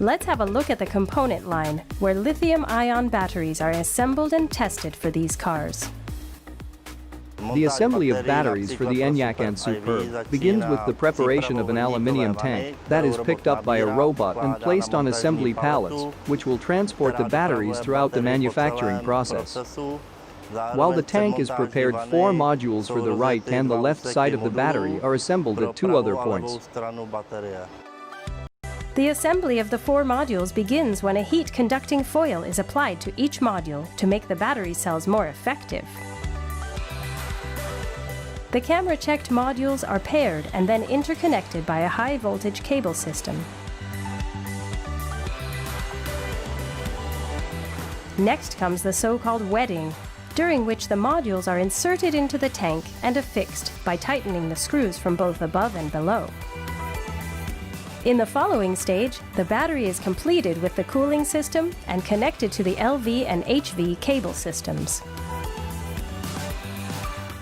Let's have a look at the component line, where lithium-ion batteries are assembled and tested for these cars. The assembly of batteries for the ENYAQ and Superb begins with the preparation of an aluminium tank that is picked up by a robot and placed on assembly pallets, which will transport the batteries throughout the manufacturing process. While the tank is prepared, 4 modules for the right and the left side of the battery are assembled at 2 other points. The assembly of the 4 modules begins when a heat-conducting foil is applied to each module to make the battery cells more effective. The camera-checked modules are paired and then interconnected by a high-voltage cable system. Next comes the so-called wetting, during which the modules are inserted into the tank and affixed by tightening the screws from both above and below. In the following stage, the battery is completed with the cooling system and connected to the LV and HV cable systems.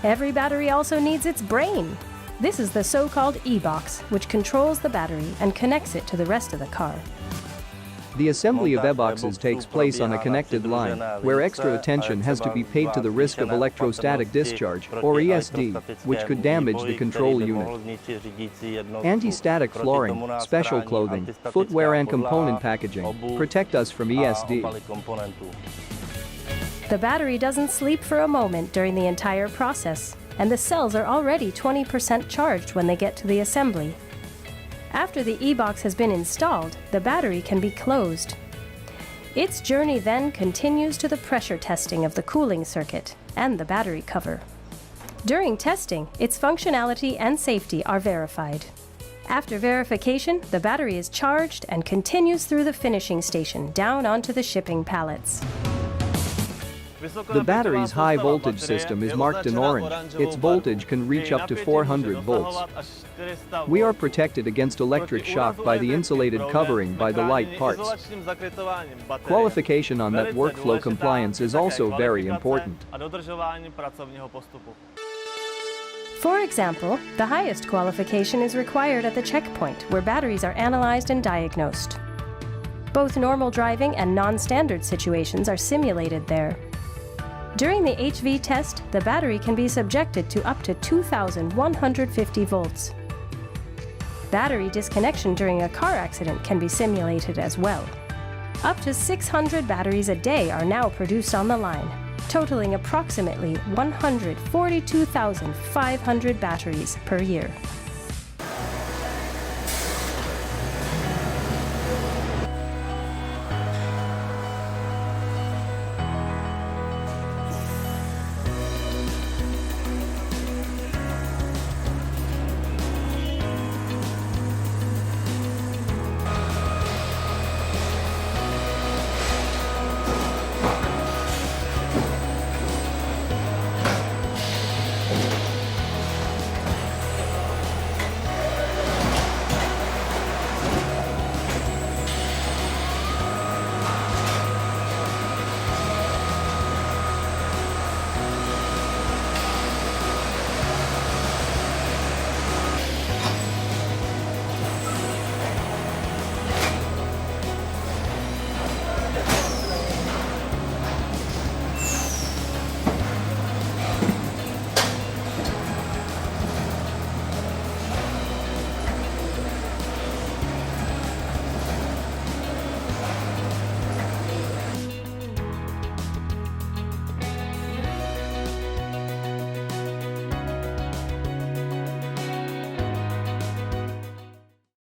Every battery also needs its brain. This is the so-called e-box, which controls the battery and connects it to the rest of the car. The assembly of e-boxes takes place on a connected line, where extra attention has to be paid to the risk of electrostatic discharge, or ESD, which could damage the control unit. Anti-static flooring, special clothing, footwear and component packaging protect us from ESD. The battery doesn't sleep for a moment during the entire process, and the cells are already 20% charged when they get to the assembly. After the e-box has been installed, the battery can be closed. Its journey then continues to the pressure testing of the cooling circuit and the battery cover. During testing, its functionality and safety are verified. After verification, the battery is charged and continues through the finishing station down onto the shipping pallets. The battery's high-voltage system is marked in orange. Its voltage can reach up to 400 volts. We are protected against electric shock by the insulated covering by the light parts. Qualification on that workflow compliance is also very important. For example, the highest qualification is required at the checkpoint, where batteries are analyzed and diagnosed. Both normal driving and non-standard situations are simulated there. During the HV test, the battery can be subjected to up to 2,150 volts. Battery disconnection during a car accident can be simulated as well. Up to 600 batteries a day are now produced on the line, totaling approximately 142,500 batteries per year.